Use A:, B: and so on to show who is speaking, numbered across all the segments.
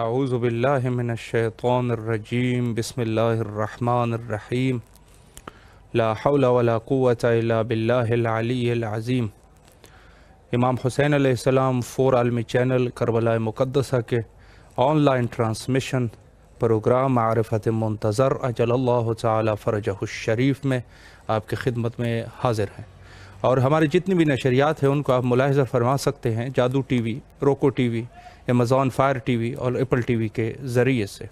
A: اعوذ باللہ من الشیطان الرجیم بسم اللہ الرحمن الرحیم لا حول ولا قوة الا باللہ العلی العظیم۔ امام حسین علیہ السلام 4 عالمی چینل کربلا مقدسہ کے آن لائن ٹرانسمیشن پروگرام معرفت منتظر اجل اللہ تعالی فرجہ الشریف میں آپ کی خدمت میں حاضر ہیں، اور ہماری جتنی بھی نشریات ہیں ان کو آپ ملاحظہ فرما سکتے ہیں جادو ٹی وی، روکو T V, Amazon fire T V اور ایپل ٹی وی کے ذریعے سے۔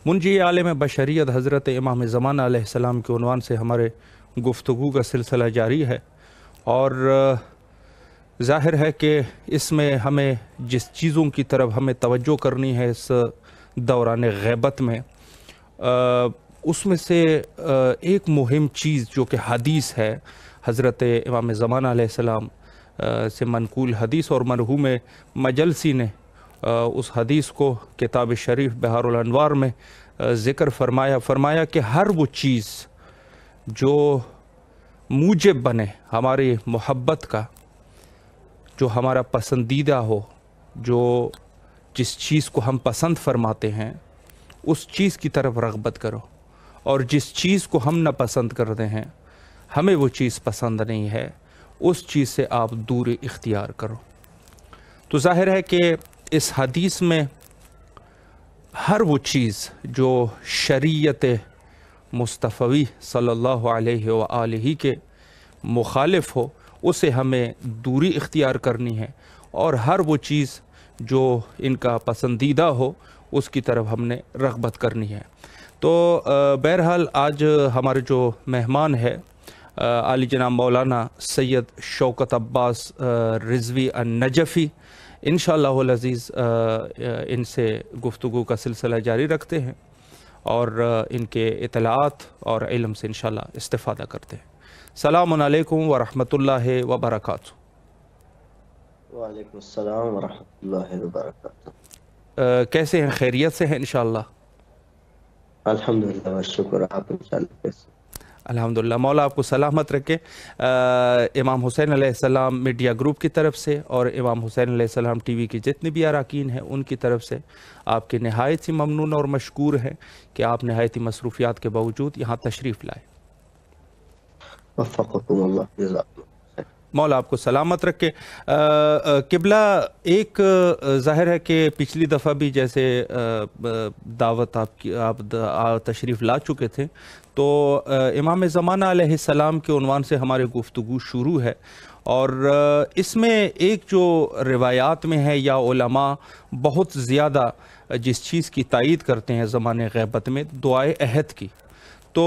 A: منجی عالم بشریت حضرت امام زمانہ علیہ السلام کے عنوان سے ہمارے گفتگو کا سلسلہ جاری ہے، اور ظاہر ہے کہ اس میں ہمیں جس چیزوں کی طرف ہمیں توجہ کرنی ہے اس دوران غیبت میں، اس میں سے ایک مہم چیز جو کہ حدیث ہے، حضرت امام زمانہ علیہ السلام سے منقول حدیث، اور مرحوم مجلسی نے اس حدیث کو کتاب شریف بہار الانوار میں ذکر فرمایا کہ ہر وہ چیز جو موجب بنے ہماری محبت کا، جو ہمارا پسندیدہ ہو، جو جس چیز کو ہم پسند فرماتے ہیں اس چیز کی طرف رغبت کرو، اور جس چیز کو ہم ناپسند کرتے ہیں، ہمیں وہ چیز پسند نہیں ہے، اس چیز سے آپ دوری اختیار کرو۔ تو ظاہر ہے کہ اس حدیث میں ہر وہ چیز جو شریعت مصطفی صلی اللہ علیہ وآلہ کے مخالف ہو اسے ہمیں دوری اختیار کرنی ہے، اور ہر وہ چیز جو ان کا پسندیدہ ہو اس کی طرف ہم نے رغبت کرنی ہے۔ تو بہرحال آج ہمارے جو مہمان ہے عالی جناب مولانا سید شوکت عباس رضوی النجفی، انشاءاللہ العزیز ان سے گفتگو کا سلسلہ جاری رکھتے ہیں اور ان کے اطلاعات اور علم سے انشاءاللہ استفادہ کرتے ہیں۔ السلام علیکم ورحمۃ اللہ وبرکاتہ۔
B: وعلیکم السلام ورحمۃ اللہ وبرکاتہ۔
A: کیسے ہیں؟ خیریت سے ہیں انشاءاللہ؟
B: الحمدللہ والشکر، آپ انشاءاللہ کیسے؟
A: الحمدللہ، مولا آپ کو سلامت رکھے۔ امام حسین علیہ السلام میڈیا گروپ کی طرف سے اور امام حسین علیہ السلام ٹی وی کی جتنے بھی اراکین ہیں ان کی طرف سے آپ کے نہایت ہی ممنون اور مشکور ہیں کہ آپ نہایت ہی مصروفیات کے باوجود یہاں تشریف لائے۔
B: وفقکم اللہ، جزاکم اللہ۔
A: مولا آپ کو سلامت رکھے۔ قبلہ، ایک ظاہر ہے کہ پچھلی دفعہ بھی جیسے دعوت آپ تشریف لا چکے تھے، تو امام زمانہ علیہ السلام کے عنوان سے ہمارے گفتگو شروع ہے، اور اس میں ایک جو روایات میں ہے یا علماء بہت زیادہ جس چیز کی تائید کرتے ہیں زمانے غیبت میں، دعائے عہد کی۔ تو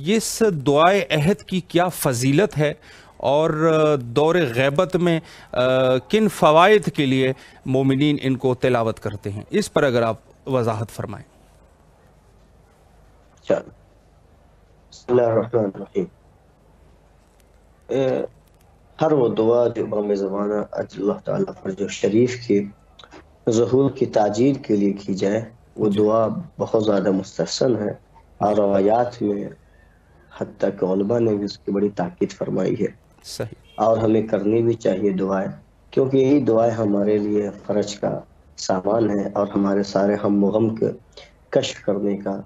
A: اس دعائے عہد کی کیا فضیلت ہے، اور دور غیبت میں کن فوائد کے لیے مومنین ان کو تلاوت کرتے ہیں، اس پر اگر آپ وضاحت فرمائیں۔
B: چلو، بسم اللہ الرحمن الرحیم۔ ہر وہ دعا جو امام زمانہ اجل اللہ تعالیٰ فرجہ شریف کے ظہور کی تعجیل کے لیے کی جائے، وہ دعا بہت زیادہ مستحسن ہے، اور روایات میں حتیٰ کہ علماء نے بھی اس کی بڑی تاکید فرمائی ہے،
A: صحیح،
B: اور ہمیں کرنی بھی چاہیے دعائیں، کیونکہ یہی دعائیں ہمارے لیے فرج کا سامان ہے اور ہمارے سارے ہم و غم کے کشف کرنے کا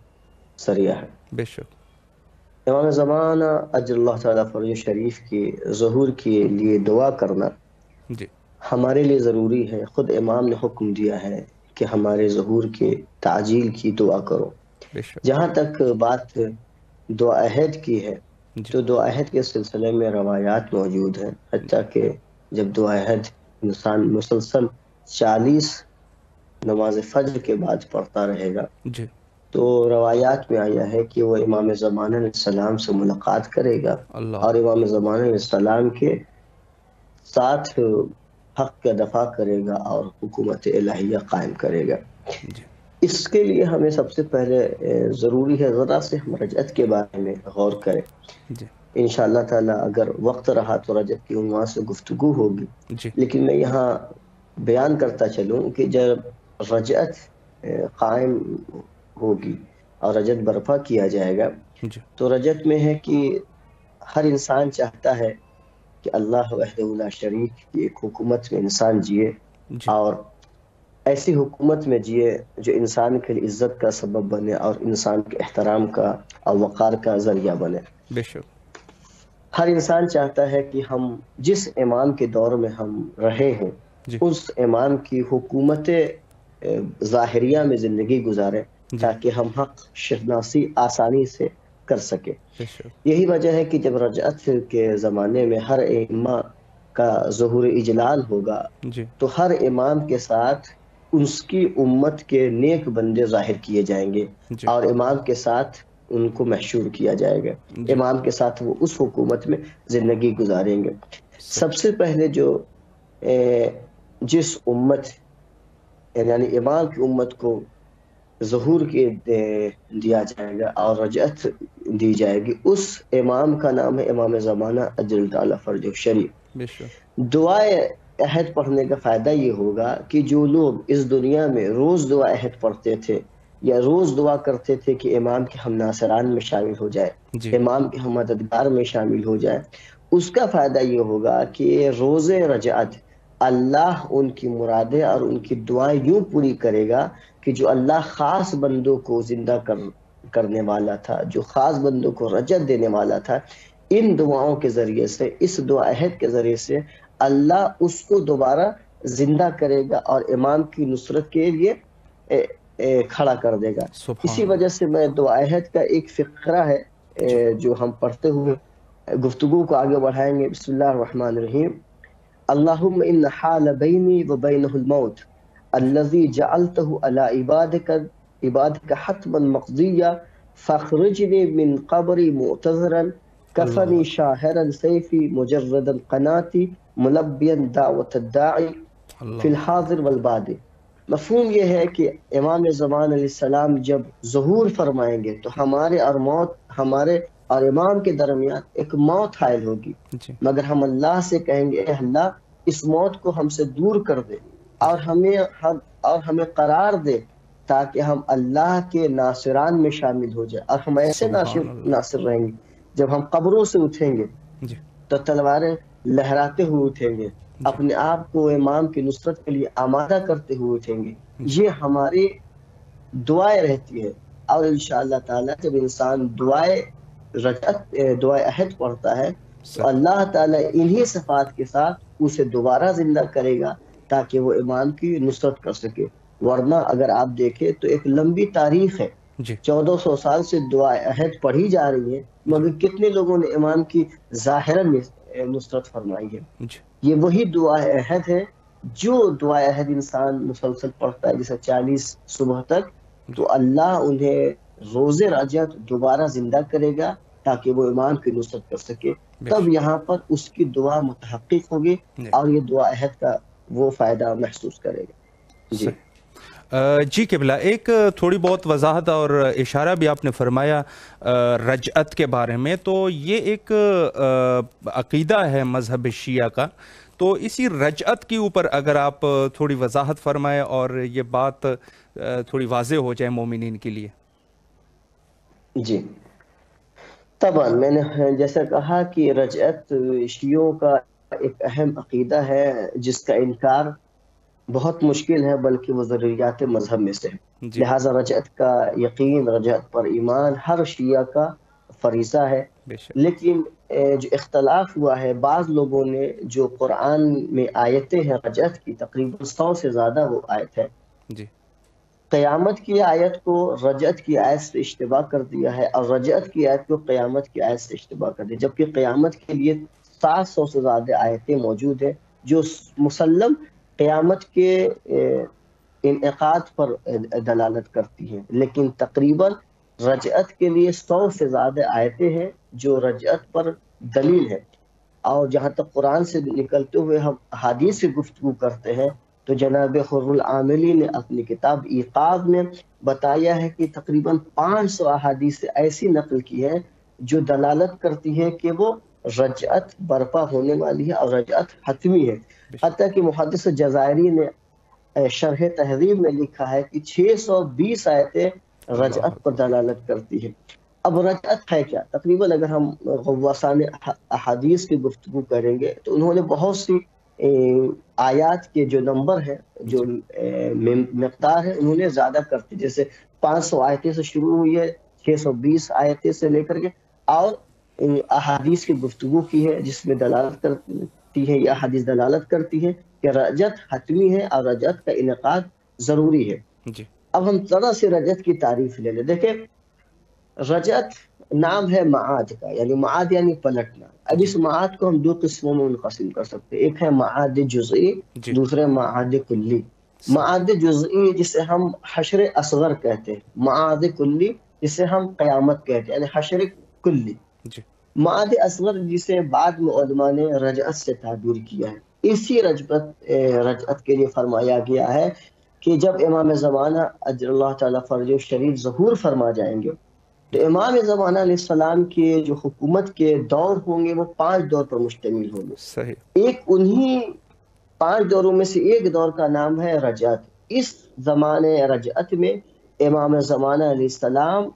B: ذریعہ ہے۔
A: بے شک۔
B: امام زمانہ اجل اللہ تعالیٰ فرج شریف کی ظہور کے لیے دعا کرنا
A: جی،
B: ہمارے لیے ضروری ہے۔ خود امام نے حکم دیا ہے کہ ہمارے ظہور کے تعجیل کی دعا کرو۔
A: بے شک۔
B: جہاں تک بات دعا عہد کی ہے،
A: جی،
B: تو دعا عہد کے سلسلے میں روایات موجود ہیں، حتیٰ کہ جب دعا عہد انسان مسلسل 40 نماز فجر کے بعد پڑھتا رہے گا،
A: جی،
B: تو روایات میں آیا ہے کہ وہ امام زمانہ علیہ السلام سے ملاقات کرے گا،
A: اللہ،
B: اور امام زمانہ علیہ السلام کے ساتھ حق کا دفاع کرے گا اور حکومت الہیہ قائم کرے گا۔
A: جی،
B: اس کے لیے ہمیں سب سے پہلے ضروری ہے ذرا سے ہم رجعت کے بارے میں غور کریں۔
A: جی،
B: انشاءاللہ تعالی اگر وقت رہا تو رجعت کی عنوان سے گفتگو ہوگی،
A: جی،
B: لیکن میں یہاں بیان کرتا چلوں کہ جب رجعت قائم ہوگی اور رجعت برپا کیا جائے گا،
A: جی،
B: تو رجعت میں ہے کہ ہر انسان چاہتا ہے کہ اللہ وحدہ لا شریک کی ایک حکومت میں انسان جیے،
A: جی،
B: اور ایسی حکومت میں جیے جو انسان کے لیے عزت کا سبب بنے اور انسان کے احترام کا اور وقار کا ذریعہ بنے۔
A: بے شک
B: ہر انسان چاہتا ہے کہ ہم جس امام کے دور میں ہم رہے ہیں
A: جی
B: اس امام کی حکومت ظاہریہ میں زندگی گزاریں
A: جی
B: تاکہ ہم حق شناسی آسانی سے کر سکیں۔
A: بے شک
B: یہی وجہ ہے کہ جب رجعت کے زمانے میں ہر امام کا ظہور اجلال ہوگا
A: جی
B: تو ہر امام کے ساتھ اس کی امت کے نیک بندے ظاہر کیے جائیں گے
A: جی
B: اور امام کے ساتھ ان کو محشور کیا جائے گا،
A: جی
B: امام کے ساتھ وہ اس حکومت میں زندگی گزاریں گے۔ سب
A: صحیح
B: سے پہلے جو جس امت یعنی امام کی امت کو ظہور کے دیا جائے گا اور رجعت دی جائے گی، اس امام کا نام ہے امام زمانہ عجل تعالی فرجہ شریف۔
A: بے شک
B: دعائے عہد پڑھنے کا فائدہ یہ ہوگا کہ جو لوگ اس دنیا میں روز دعا عہد پڑھتے تھے یا روز دعا کرتے تھے کہ امام کے ہم ناصران میں شامل ہو جائے،
A: جی
B: امام کے ہم مددگار میں شامل ہو جائے، اس کا فائدہ یہ ہوگا کہ روز رجعت اللہ ان کی مرادیں اور ان کی دعائیں یوں پوری کرے گا کہ جو اللہ خاص بندوں کو زندہ کرنے والا تھا، جو خاص بندوں کو رجعت دینے والا تھا، ان دعاؤں کے ذریعے سے، اس دعا عہد کے ذریعے سے اللہ اس کو دوبارہ زندہ کرے گا اور امام کی نصرت کے لیے کھڑا کر دے گا۔ اسی
A: سبحان
B: وجہ
A: اللہ
B: سے میں دعا عہد کا ایک فقرہ ہے
A: جی
B: جو ہم پڑھتے ہوئے گفتگو کو آگے بڑھائیں گے۔ بسم اللہ الرحمن الرحیم۔ اللہم ان حال بینی و بینہ الموت الذی جعلتہ علی عبادک حتما مقضیا فاخرجنی من قبری معتذرا
A: اللہ
B: کفنی
A: اکبر
B: شاہرا سیفی مجردا قناتی ملبیا دعوت الداعی فی
A: اللہ
B: الحاضر والباد۔ مفہوم یہ ہے کہ امام زمان علیہ السلام جب ظہور فرمائیں گے تو ہمارے اور امام کے درمیان ایک موت حائل ہوگی،
A: جی
B: مگر ہم اللہ سے کہیں گے اے اللہ اس موت کو ہم سے دور کر دے اور ہمیں قرار دے تاکہ ہم اللہ کے ناصران میں شامل ہو جائے، اور ہم ایسے
A: سبحان اللہ
B: ناصر رہیں گے جب ہم قبروں سے اٹھیں گے
A: جی
B: تو تلواریں لہراتے ہوئے اٹھیں گے،
A: جی
B: اپنے آپ کو امام کی نصرت کے لیے آمادہ کرتے ہوئے اٹھیں گے۔
A: جی
B: یہ ہماری دعائیں رہتی ہے، اور انشاءاللہ تعالیٰ جب انسان دعائے عہد پڑھتا ہے تو
A: صحیح
B: اللہ تعالیٰ انہی صفات کے ساتھ اسے دوبارہ زندہ کرے گا تاکہ وہ امام کی نصرت کر سکے۔ ورنہ اگر آپ دیکھیں تو ایک لمبی تاریخ ہے،
A: جی
B: 1400 سال سے دعائے عہد پڑھی جا رہی ہے،
A: جی
B: مگر کتنے لوگوں نے امام کی ظاہراً نصرت فرمائی ہے۔
A: جی
B: یہ وہی دعائے عہد ہے جو دعائے عہد انسان مسلسل پڑھتا ہے جیسے 40 صبح تک،
A: جی
B: تو اللہ انہیں روز رجعت دوبارہ زندہ کرے گا تاکہ وہ امام کی نصرت کر سکے،
A: بے
B: تب
A: شک
B: یہاں پر اس کی دعا متحقق ہوگی
A: جی
B: اور یہ دعا عہد کا وہ فائدہ محسوس کرے گا۔ جی
A: صحیح جی قبلہ، ایک تھوڑی بہت وضاحت اور اشارہ بھی آپ نے فرمایا رجعت کے بارے میں، تو یہ ایک عقیدہ ہے مذہب شیعہ کا، تو اسی رجعت کے اوپر اگر آپ تھوڑی وضاحت فرمائیں اور یہ بات تھوڑی واضح ہو جائے مومنین کے لیے۔
B: جی طبعا میں نے جیسا کہا کہ رجعت شیعوں کا ایک اہم عقیدہ ہے جس کا انکار بہت مشکل ہے، بلکہ وہ ضروریات مذہب میں سے ہے۔
A: جی
B: لہٰذا رجعت کا یقین، رجعت پر ایمان ہر شیعہ کا فریضہ ہے۔
A: بے شک
B: لیکن جو اختلاف ہوا ہے، بعض لوگوں نے جو قرآن میں آیتیں ہیں رجعت کی تقریباً 100 سے زیادہ وہ آیت ہے،
A: جی
B: قیامت کی آیت کو رجعت کی آیت سے اشتباہ کر دیا ہے اور رجعت کی آیت کو قیامت کی آیت سے اشتباہ کر دیا، جبکہ قیامت کے لیے 700 سے زیادہ آیتیں موجود ہیں جو مسلم قیامت کے انعقاد پر دلالت کرتی ہیں، لیکن تقریباً رجعت کے لیے 100 سے زیادہ آیتیں ہیں جو رجعت پر دلیل ہے۔ اور جہاں تک قرآن سے نکلتے ہوئے ہم احادیث سے گفتگو کرتے ہیں تو جناب خر العاملی نے اپنی کتاب ایقاظ میں بتایا ہے کہ تقریباً 500 احادیث ایسی نقل کی ہے جو دلالت کرتی ہے کہ وہ رجعت برپا ہونے والی ہے اور رجعت حتمی ہے۔
A: بے شک
B: حتیٰ کہ محدث جزائری نے شرح تہذیب میں لکھا ہے کہ 620 آیتیں
A: اللہ
B: رجعت پر
A: اکبر
B: دلالت کرتی ہے۔ اب رجعت ہے کیا؟ تقریباً اگر ہم غواصان احادیث کی گفتگو کریں گے تو انہوں نے بہت سی آیات کے جو نمبر ہیں، جو مقدار ہے، انہوں نے زیادہ کرتے، جیسے 500 آیتیں سے شروع ہوئی ہے، 620 آیتیں سے لے کر کے، اور احادیث کی گفتگو کی ہے جس میں دلالت کرتی ہے، یا حدیث دلالت کرتی ہے کہ رجعت حتمی ہے اور رجعت کا انعقاد ضروری ہے۔
A: جی
B: اب ہم ذرا سے رجعت کی تعریف لے لیں۔ دیکھیں، رجعت نام ہے معاد کا، یعنی معاد یعنی پلٹنا۔ اب اس معاد کو ہم دو قسموں میں منقسم کر سکتے ہیں، ایک ہے معاد جزئی،
A: جی
B: دوسرے معاد کلی۔ معاد جزئی جسے ہم حشر اصغر کہتے ہیں، معاد کلی جسے ہم قیامت کہتے ہیں، یعنی حشر کلی۔
A: جی
B: معاد اصغر جسے بعد میں علماء نے رجعت سے تعبیر کیا ہے، اسی رجعت کے لیے فرمایا گیا ہے کہ جب امام زمانہ اجر اللہ تعالیٰ فرج شریف ظہور فرما جائیں گے، تو امام زمانہ علیہ السلام کے جو حکومت کے دور ہوں گے وہ 5 دور پر مشتمل ہوں گے۔
A: صحیح۔
B: ایک انہی 5 دوروں میں سے ایک دور کا نام ہے رجعت۔ اس زمانے رجعت میں امام زمانہ علیہ السلام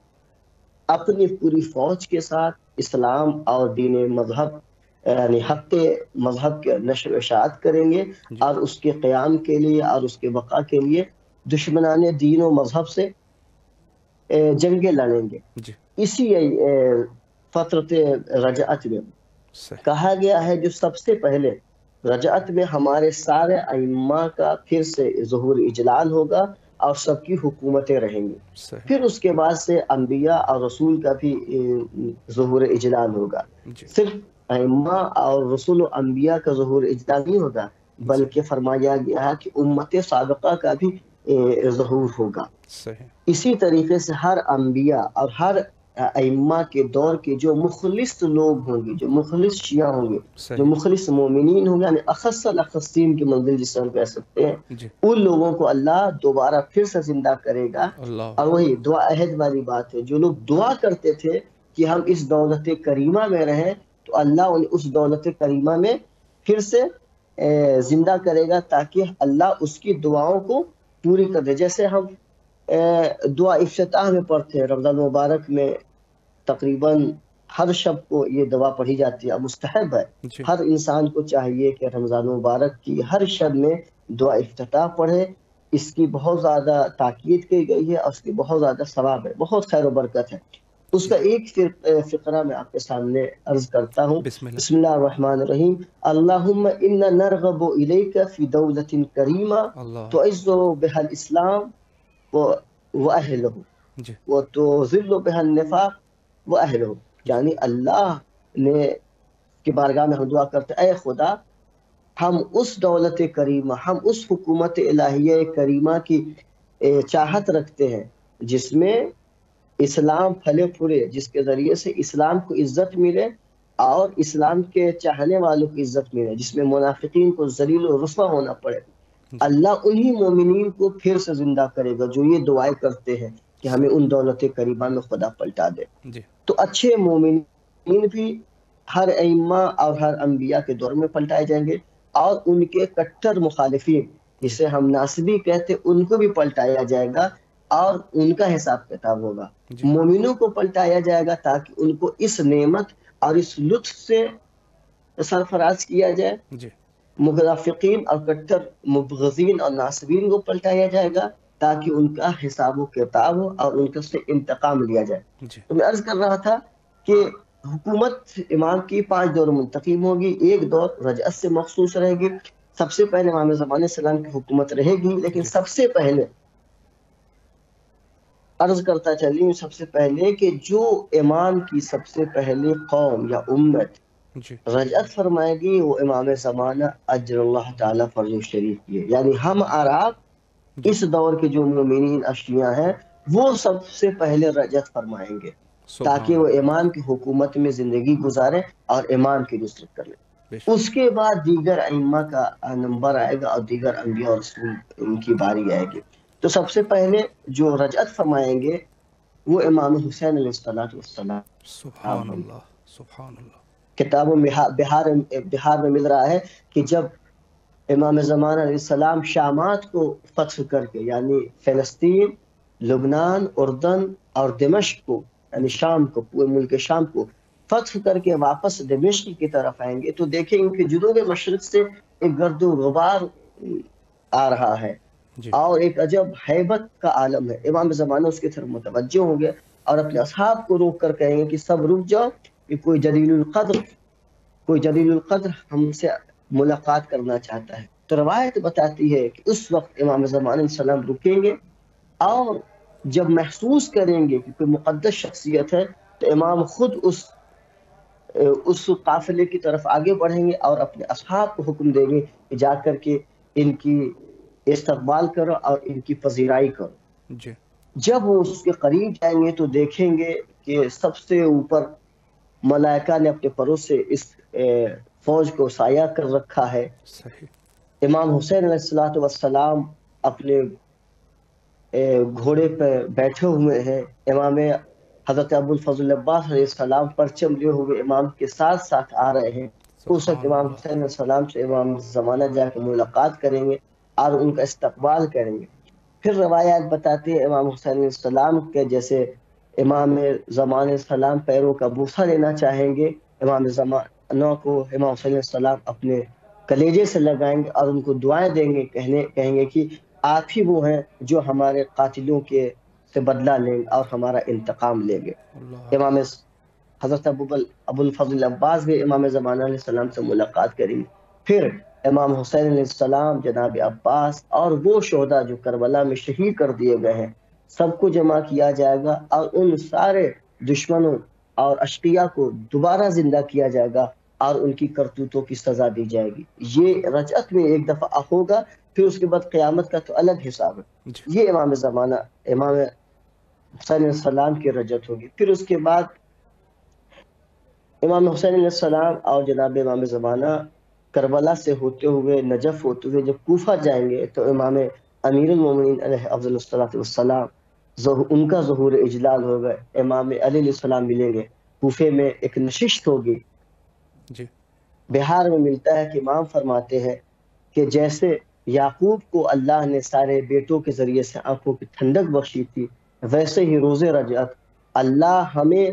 B: اپنی پوری فوج کے ساتھ اسلام اور دین مذہب یعنی حق مذہب کے نشر و اشاعت کریں گے، اور اس کے قیام کے لیے اور اس کے بقا کے لیے دشمنان دین و مذہب سے جنگیں لڑیں گے۔
A: جی
B: اسی فترت رجعت میں
A: صحیح۔
B: کہا گیا ہے جو سب سے پہلے رجعت میں ہمارے سارے ائمہ کا پھر سے ظہور اجلال ہوگا اور سب کی حکومتیں رہیں گی۔
A: صحیح۔
B: پھر اس کے بعد سے انبیاء اور رسول کا بھی ظہور اجلال ہوگا۔
A: جی
B: صرف ائمہ اور رسول و انبیاء کا ظہور اجلال نہیں ہوگا، بلکہ فرمایا گیا ہے کہ امت سابقہ کا بھی ظہور ہوگا۔
A: صحیح۔
B: اسی طریقے سے ہر انبیاء اور ہر ائمہ کے دور کے جو مخلص لوگ ہوں گے، جو مخلص شیعہ ہوں گے، جو مخلص مومنین ہوں گے، یعنی اخص الاخصین کی منزل جسے ہم کہہ سکتے ہیں،
A: جی
B: ان لوگوں کو اللہ دوبارہ پھر سے زندہ کرے گا۔
A: اللہ۔
B: اور وہی دعا عہد والی بات ہے، جو لوگ دعا کرتے تھے کہ ہم اس دولت کریمہ میں رہیں، تو اللہ انہیں اس دولت کریمہ میں پھر سے زندہ کرے گا، تاکہ اللہ اس کی دعاؤں کو پوری کر دے۔ جیسے ہم دعا افتتاح میں پڑھتے ہیں رمضان مبارک میں، تقریباً ہر شب کو یہ دعا پڑھی جاتی ہے، مستحب ہے۔
A: جی
B: ہر انسان کو چاہیے کہ رمضان مبارک کی ہر شب میں دعا افتتاح پڑھے۔ اس کی بہت زیادہ تاکید کی گئی ہے اور اس کی بہت زیادہ ثواب ہے، بہت خیر و برکت ہے۔ اس کا ایک فقرہ میں آپ کے سامنے عرض کرتا ہوں۔
A: بسم اللہ۔
B: بسم اللہ الرحمن الرحیم۔ اللہم انا نرغب الیک فی دولت کریمہ
A: اللہ۔
B: تعز بها الاسلام واہلہ
A: جی
B: وتذل بها النفاق واہلہ، یعنی اللہ نے کی بارگاہ میں ہم دعا کرتے اے خدا، ہم اس دولت کریمہ، ہم اس حکومت الہیہ کریمہ کی چاہت رکھتے ہیں جس میں اسلام پھلے پھولے، جس کے ذریعے سے اسلام کو عزت ملے اور اسلام کے چاہنے والوں کو عزت ملے، جس میں منافقین کو ذلیل و رسوا ہونا پڑے۔ اللہ انہی مومنین کو پھر سے زندہ کرے گا جو یہ دعائیں کرتے ہیں کہ ہمیں ان دولت کریمہ میں خدا پلٹا دے۔
A: جی
B: تو اچھے مومنین بھی ہر ائمہ اور ہر انبیاء کے دور میں پلٹائے جائیں گے، اور ان کے کٹر مخالفین جسے ہم ناصبی کہتے ان کو بھی پلٹایا جائے گا، اور ان کا حساب کتاب ہوگا۔ مومنوں کو پلٹایا جائے گا تاکہ ان کو اس نعمت اور اس لطف سے سرفراز کیا جائے۔
A: جی
B: منافقین اور کٹر مبغضین اور ناصبین کو پلٹایا جائے گا تاکہ ان کا حساب و کتاب ہو اور ان سے انتقام لیا جائے۔
A: جی
B: تو میں عرض کر رہا تھا کہ حکومت امام کی 5 دور منتقم ہوگی۔ ایک دور رجعت سے مخصوص رہے گی، سب سے پہلے امام زمان علیہ السلام کی حکومت رہے گی، لیکن سب سے پہلے عرض کرتا چلیے سب سے پہلے کہ جو امام کی سب سے پہلے قوم یا امت
A: جی
B: رجعت فرمائے گی وہ امام زمانہ اجر اللہ تعالیٰ فرج شریف کی ہے، یعنی ہم عرب اس دور کے جو مومنین اشیاء ہیں وہ سب سے پہلے رجعت فرمائیں گے تاکہ وہ امام کی حکومت میں زندگی گزاریں اور امام کی نصرت کر لیں۔ اس کے بعد دیگر ائمہ کا نمبر آئے گا اور دیگر انبیاء اور رسول ان کی باری آئے گی۔ تو سب سے پہلے جو رجعت فرمائیں گے وہ امام حسین علیہ السلام۔
A: سبحان اللہ سبحان اللہ۔
B: کتابوں میں بہار میں مل رہا ہے کہ جب امام زمان علیہ السلام شامات کو فتح کر کے، یعنی فلسطین، لبنان، اردن اور دمشق کو، یعنی شام کو، پورے ملک شام کو فتح کر کے واپس دمشق کی طرف آئیں گے، تو دیکھیں گے کہ جنوب مشرق سے ایک گرد و غبار آ رہا ہے
A: جی
B: اور ایک عجب ہیبت کا عالم ہے. امام زمانہ اس کی طرف متوجہ ہوں گے اور اپنے اصحاب کو روک کر کہیں گے کہ سب رک جاؤ، کہ کوئی جلیل القدر ہم سے ملاقات کرنا چاہتا ہے. تو روایت بتاتی ہے کہ اس وقت امام زمانہ علیہ السلام رکیں گے اور جب محسوس کریں گے کہ کوئی مقدس شخصیت ہے تو امام خود اس قافلے کی طرف آگے بڑھیں گے اور اپنے اصحاب کو حکم دیں گے کہ جا کر کے ان کی استقبال کرو اور ان کی پذیرائی کرو.
A: جی
B: جب وہ اس کے قریب جائیں گے تو دیکھیں گے کہ سب سے اوپر ملائکہ نے اپنے پروں سے اس فوج کو سایہ کر رکھا ہے.
A: صحیح.
B: امام حسین علیہ السلام اپنے گھوڑے پہ بیٹھے ہوئے ہیں. امام حضرت ابو الفضل عباس علیہ السلام پرچم لیے ہوئے امام کے ساتھ ساتھ آ رہے ہیں. اس وقت
A: سبحان
B: امام
A: اللہ.
B: حسین علیہ السلام سے امام زمانہ جا کے ملاقات کریں گے اور ان کا استقبال کریں گے. پھر روایات بتاتی ہے امام حسین علیہ السلام کے جیسے امام زمانہ علیہ السلام پیروں کا بوسہ لینا چاہیں گے، امام زمانہ کو امام حسین علیہ السلام اپنے کلیجے سے لگائیں گے اور ان کو دعائیں دیں گے، کہیں گے کہ آپ ہی وہ ہیں جو ہمارے قاتلوں کے سے بدلہ لیں گے اور ہمارا انتقام لیں گے.
A: اللہ
B: امام حضرت ابو الفضل عباس بھی امام زمانہ علیہ السلام سے ملاقات کریں گے. پھر امام حسین علیہ السلام، جناب عباس اور وہ شہداء جو کربلا میں شہید کر دیے گئے ہیں سب کو جمع کیا جائے گا اور ان سارے دشمنوں اور اشقیاء کو دوبارہ زندہ کیا جائے گا اور ان کی کرتوتوں کی سزا دی جائے گی. یہ رجعت میں ایک دفعہ ہوگا، پھر اس کے بعد قیامت کا تو الگ حساب ہے.
A: جی
B: یہ امام زمانہ امام حسین علیہ السلام کی رجعت ہوگی. پھر اس کے بعد امام حسین علیہ السلام اور جناب امام زمانہ کربلا سے ہوتے ہوئے نجف ہوتے ہوئے جب کوفہ جائیں گے تو امام امیر المومنین علیہ افضل الصلوۃ والسلام ان کا ظہور اجلال ہوگا. امام علی علیہ السلام ملیں گے. کوفے میں ایک نشست ہوگی.
A: جی
B: بہار میں ملتا ہے کہ امام فرماتے ہیں کہ جیسے یعقوب کو اللہ نے سارے بیٹوں کے ذریعے سے آنکھوں کی ٹھنڈک بخشی تھی، ویسے ہی روز رجعت اللہ ہمیں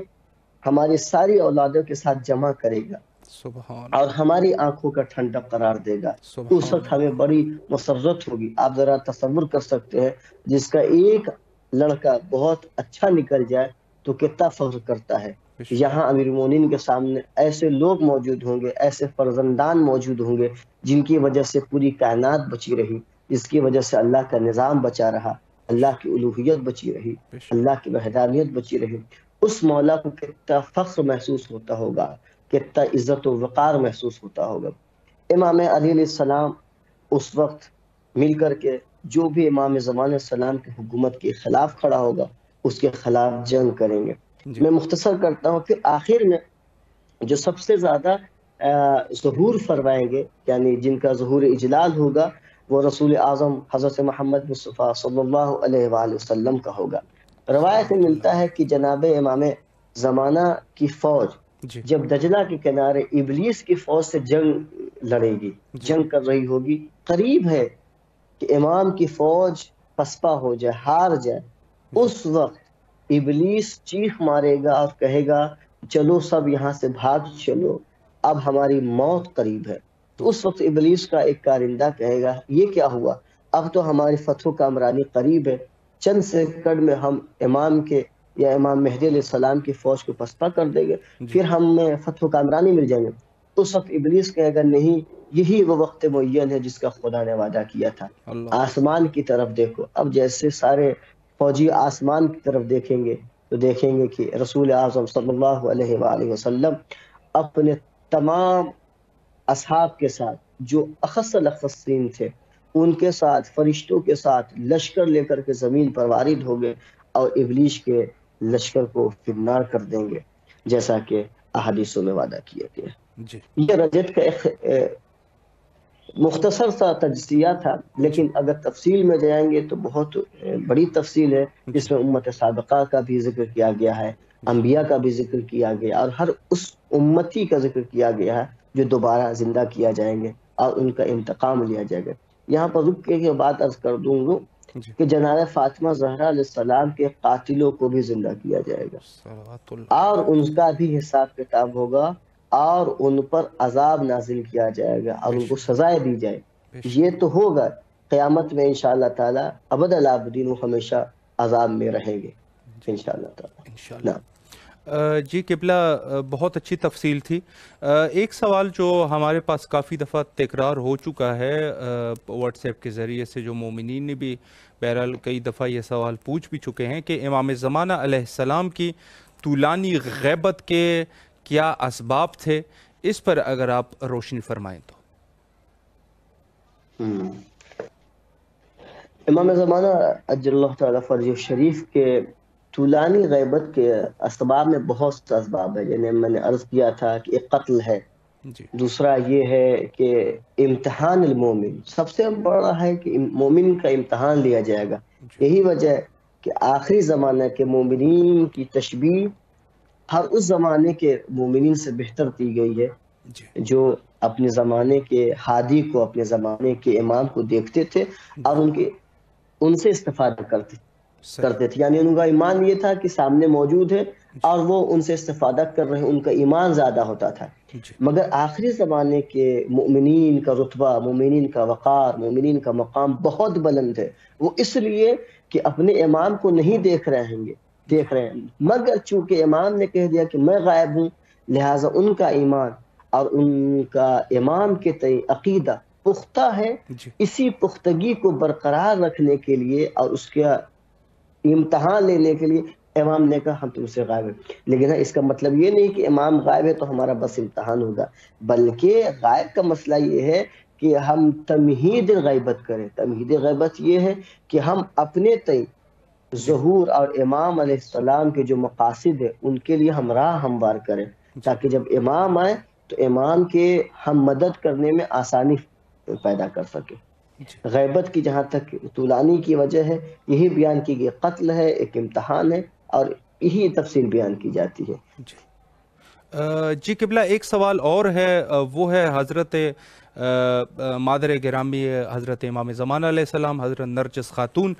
B: ہماری ساری اولادوں کے ساتھ جمع کرے گا
A: سبحان
B: اور
A: اللہ.
B: ہماری آنکھوں کا ٹھنڈک قرار دے گا. اس
A: سبحان
B: وقت ہمیں
A: اللہ.
B: بڑی مسرت ہوگی. آپ ذرا تصور کر سکتے ہیں جس کا ایک لڑکا بہت اچھا نکل جائے تو کتنا فخر کرتا ہے.
A: بے شک.
B: یہاں امیر المومنین کے سامنے ایسے لوگ موجود ہوں گے، ایسے فرزندان موجود ہوں گے جن کی وجہ سے پوری کائنات بچی رہی، جس کی وجہ سے اللہ کا نظام بچا رہا،
A: بے
B: اللہ
A: شک.
B: کی الوہیت بچی رہی،
A: بے شک.
B: اللہ کی وحدانیت بچی رہی. اس مولا کو کتنا فخر محسوس ہوتا ہوگا، کتنا عزت و وقار محسوس ہوتا ہوگا. امام علی علیہ السلام اس وقت مل کر کے جو بھی امام زمان السلام کی حکومت کے خلاف کھڑا ہوگا اس کے خلاف جنگ کریں گے.
A: جی
B: میں مختصر کرتا ہوں. پھر آخر میں جو سب سے زیادہ ظہور فرمائیں گے، یعنی جن کا ظہور اجلال ہوگا، وہ رسول اعظم حضرت محمد مصطفیٰ صلی اللہ علیہ وآلہ وسلم کا ہوگا. روایت میں
A: صلوات اللہ
B: ملتا ہے
A: علیہ.
B: کہ جناب امام زمانہ کی فوج
A: جی
B: جب دجلہ کے کنارے ابلیس کی فوج سے جنگ لڑے گی،
A: جی
B: جنگ کر رہی ہوگی، قریب ہے کہ امام کی فوج پسپا ہو جائے، ہار جائے،
A: جی
B: اس وقت ابلیس چیخ مارے گا اور کہے گا چلو سب یہاں سے بھاگ چلو، اب ہماری موت قریب ہے. تو
A: جی
B: اس وقت ابلیس کا ایک کارندہ کہے گا یہ کیا ہوا، اب تو ہماری فتح و کامرانی قریب ہے، چند سیکنڈ میں ہم امام کے یا امام مہدی علیہ السلام کی فوج کو پسپا کر دیں گے،
A: جی.
B: پھر ہمیں فتح و کامرانی مل جائیں گے. اس وقت ابلیس کہے گا نہیں، یہی وہ وقت معین ہے جس کا خدا نے وعدہ کیا تھا.
A: اللہ اکبر.
B: آسمان کی طرف دیکھو. اب جیسے سارے فوجی آسمان کی طرف دیکھیں گے تو دیکھیں گے کہ رسول اعظم صلی اللہ علیہ وآلہ وسلم اپنے تمام اصحاب کے ساتھ جو اخص الاخصین تھے ان کے ساتھ، فرشتوں کے ساتھ لشکر لے کر کے زمین پر وارد ہو گئے اور ابلیس کے لشکر کو فرنار کر دیں گے جیسا کہ احادیثوں میں وعدہ کیا گیا.
A: جی
B: یہ رجعت کا ایک مختصر سا تجزیہ تھا،
A: جی
B: لیکن اگر تفصیل میں جائیں گے تو بہت بڑی تفصیل ہے
A: جی
B: جس میں امت سابقہ کا بھی ذکر کیا گیا ہے،
A: جی.
B: انبیاء کا بھی ذکر کیا گیا اور ہر اس امتی کا ذکر کیا گیا ہے جو دوبارہ زندہ کیا جائیں گے اور ان کا انتقام لیا جائے گا. یہاں پر رک کے بات عرض کر دوں گا
A: جی
B: کہ جناب فاطمہ زہرا علیہ السلام کے قاتلوں کو بھی زندہ کیا جائے گا
A: صلوات اللہ
B: اور
A: علیہ.
B: ان کا بھی حساب کتاب ہوگا اور ان پر عذاب نازل کیا جائے گا اور ان کو سزائیں دی جائے.
A: بے شک.
B: یہ تو ہوگا قیامت میں انشاءاللہ تعالی. ابد الآبدین وہ ہمیشہ عذاب میں رہیں گے انشاءاللہ تعالی.
A: انشاءاللہ.
B: نعم.
A: جی قبلہ بہت اچھی تفصیل تھی. ایک سوال جو ہمارے پاس کافی دفعہ تکرار ہو چکا ہے واٹس ایپ کے ذریعے سے، جو مومنین نے بھی بہرحال کئی دفعہ یہ سوال پوچھ بھی چکے ہیں کہ امام زمانہ علیہ السلام کی طولانی غیبت کے کیا اسباب تھے، اس پر اگر آپ روشنی فرمائیں تو.
B: امام زمانہ اجل اللہ تعالیٰ فرجہ شریف کے طولانی غیبت کے اسباب میں بہت سے اسباب ہیں. جنہیں میں نے عرض کیا تھا کہ ایک قتل ہے،
A: جی
B: دوسرا یہ ہے کہ امتحان المومن، سب سے بڑا ہے کہ مومن کا امتحان لیا جائے گا. یہی وجہ ہے کہ آخری زمانہ کے مومنین کی تشبیہ ہر اس زمانے کے مومنین سے بہتر دی گئی ہے
A: جی
B: جو اپنے زمانے کے ہادی کو، اپنے زمانے کے امام کو دیکھتے تھے اور ان سے استفادہ کرتے تھے. یعنی ان کا ایمان یہ تھا کہ سامنے موجود ہے اور وہ ان سے استفادہ کر رہے ہیں، ان کا ایمان زیادہ ہوتا تھا. مگر آخری زمانے کے مومنین کا رتبہ، مومنین کا وقار، مومنین کا مقام بہت بلند ہے. وہ اس لیے کہ اپنے امام کو نہیں دیکھ رہے ہیں، مگر چونکہ امام نے کہہ دیا کہ میں غائب ہوں، لہٰذا ان کا ایمان اور ان کا امام کے تئیں عقیدہ پختہ ہے. اسی پختگی کو برقرار رکھنے کے لیے اور اس کا امتحان لینے کے لیے امام نے کہا ہم تم سے غائب ہیں. لیکن اس کا مطلب یہ نہیں کہ امام غائب ہے تو ہمارا بس امتحان ہوگا، بلکہ غائب کا مسئلہ یہ ہے کہ ہم تمہید غیبت کریں. تمہید غیبت یہ ہے کہ ہم اپنے تئیں ظہور اور امام علیہ السلام کے جو مقاصد ہیں ان کے لیے ہم راہ ہموار کریں، تاکہ جب امام آئے تو امام کے ہم مدد کرنے میں آسانی پیدا کر سکے. غیبت کی جہاں تک طولانی کی وجہ ہے، یہی بیان کی گئی، قتل ہے، ایک امتحان ہے، اور یہی تفصیل بیان کی جاتی ہے.
A: جی قبلہ ایک سوال اور ہے، وہ ہے حضرت مادر گرامی حضرت امام زمانہ علیہ السلام، حضرت نرجس خاتون،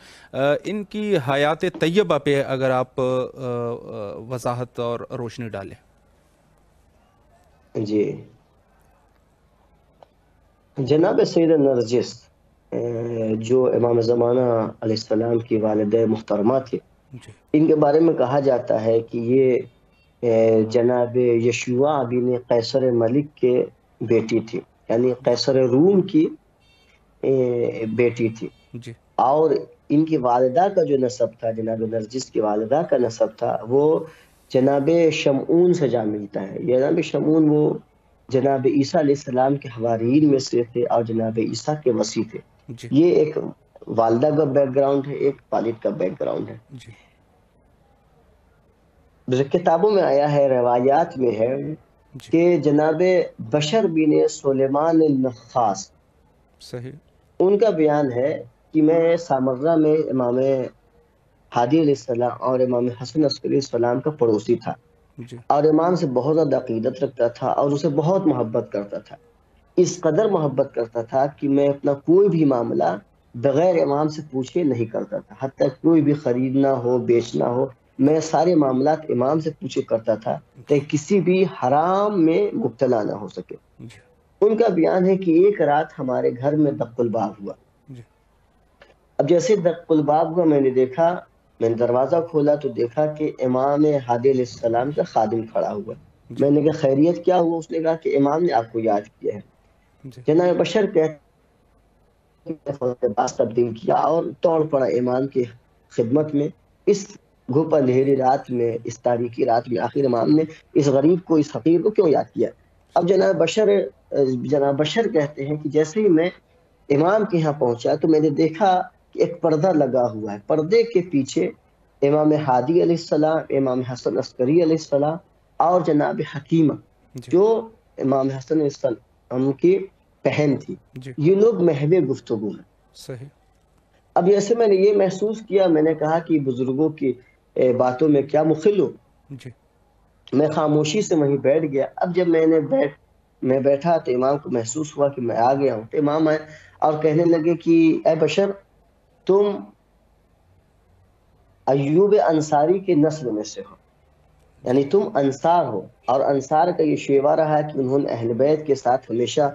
A: ان کی حیات طیبہ پہ اگر آپ وضاحت اور روشنی ڈالیں.
B: جی جناب سید نرجس جو امام زمانہ علیہ السلام کی والدہ محترمہ تھے، ان کے بارے میں کہا جاتا ہے کہ یہ جناب یشوع بن قیصر ملک کے بیٹی تھی، یعنی قیصر روم کی بیٹی تھی. اور ان کی والدہ کا جو نسب تھا، جناب نرجس کی والدہ کا نسب تھا، وہ جناب شمعون سے جا ملتا ہے. جناب شمعون وہ جناب عیسیٰ علیہ السلام کے حواریین میں سے تھے اور جناب عیسیٰ کے وصی تھے. یہ ایک والدہ کا بیک گراؤنڈ ہے، ایک والد کا بیک گراؤنڈ ہے. کتابوں میں آیا ہے، روایات میں ہے کہ جناب بشر بن سلیمان النخاس، ان کا بیان ہے کہ میں سامرہ میں امام ہادی علیہ السلام اور امام حسن عسکری علیہ السلام کا پڑوسی تھا، اور امام سے بہت زیادہ عقیدت رکھتا تھا اور اسے بہت محبت کرتا تھا. اس قدر محبت کرتا تھا کہ میں اپنا کوئی بھی معاملہ بغیر امام سے پوچھے نہیں کرتا تھا. حتیٰ کوئی بھی خریدنا ہو، بیچنا ہو، میں سارے معاملات امام سے پوچھے کرتا تھا کہ کسی بھی حرام میں مبتلا نہ ہو سکے. ان کا بیان ہے کہ ایک رات ہمارے گھر میں دق الباب ہوا. اب جیسے دق الباب ہوا، میں نے دیکھا، میں نے دروازہ کھولا تو دیکھا کہ امام ہادی علیہ السلام کا خادم کھڑا ہوا. میں نے کہا خیریت کیا ہوا؟ اس نے کہا کہ امام نے آپ کو یاد کیا ہے. جناب بشر پاس تبدیل کیا اور توڑ پڑا امام کی خدمت میں. اس گھوپ اندھیری رات میں، اس تاریخی رات میں آخر امام نے اس غریب کو، اس فقیر کو کیوں یاد کیا؟ اب جناب بشر کہتے ہیں کہ جیسے ہی میں امام کے یہاں پہنچا تو میں نے دیکھا کہ ایک پردہ لگا ہوا ہے. پردے کے پیچھے امام ہادی علیہ السلام، امام حسن عسکری علیہ السلام اور جناب حکیمہ جو امام حسن علیہ السلام کی بہن تھی، یہ لوگ محو گفتگو ہیں. اب جیسے میں نے یہ محسوس کیا، میں نے کہا کہ بزرگوں کی باتوں میں کیا مخل ہوں. میں خاموشی سے وہیں بیٹھ گیا. اب جب میں بیٹھا تو امام کو محسوس ہوا کہ میں آ گیا ہوں. تو امام آئے اور کہنے لگے کہ اے بشر، تم ایوب انصاری کے نسل میں سے ہو. یعنی تم انصار ہو. اور انصار کا یہ شیوہ رہا ہے کہ انہوں نے اہل بیت کے ساتھ ہمیشہ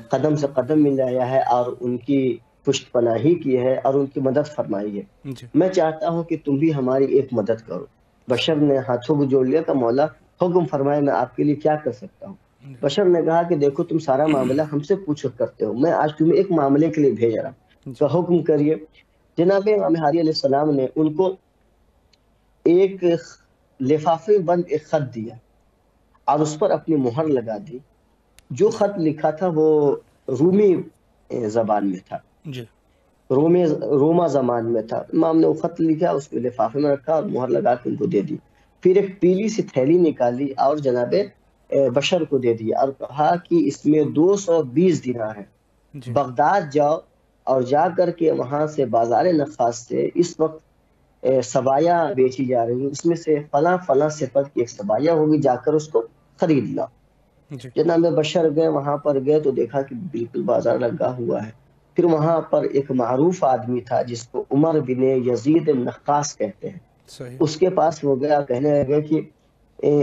B: قدم سے قدم ملایا ہے اور ان کی پشت پناہی کی ہے اور ان کی مدد فرمائی ہے.
A: جی
B: میں چاہتا ہوں کہ تم بھی ہماری ایک مدد کرو. بشر نے ہاتھوں کو جوڑ لیا کہ مولا حکم فرمائے، میں آپ کے لیے کیا کر سکتا ہوں. بشر نے کہا کہ دیکھو تم سارا معاملہ ہم سے پوچھ کرتے ہو، میں آج تمہیں ایک معاملے کے لیے بھیج رہا ہوں،
A: جی
B: تو حکم کریے. جناب امام ہادی علیہ السلام نے ان کو ایک لفافے بند ایک خط دیا اور اس پر اپنی مہر لگا دی. جو خط لکھا تھا وہ رومی زبان میں تھا،
A: جی
B: روما زبان میں تھا. امام نے وہ خط لکھا، اس کو لفافے میں رکھا اور مہر لگا کے ان کو دے دی. پھر ایک پیلی سی تھیلی نکالی اور جناب بشر کو دے دیا اور کہا کہ اس میں 220 دینار ہے.
A: جی
B: بغداد جاؤ اور جا کر کے وہاں سے بازار نخاس سے اس وقت سبایا بیچی جا رہی ہے، اس میں سے فلاں فلاں صفت کی ایک سبایا ہوگی، جا کر اس کو خرید لاؤ.
A: جی
B: جناب بشر گئے، وہاں پر گئے تو دیکھا کہ بالکل بازار لگا ہوا ہے. پھر وہاں پر ایک معروف آدمی تھا جس کو عمر بن یزید النخاس کہتے ہیں.
A: صحیح
B: اس کے پاس وہ گیا، کہنے لگے کہ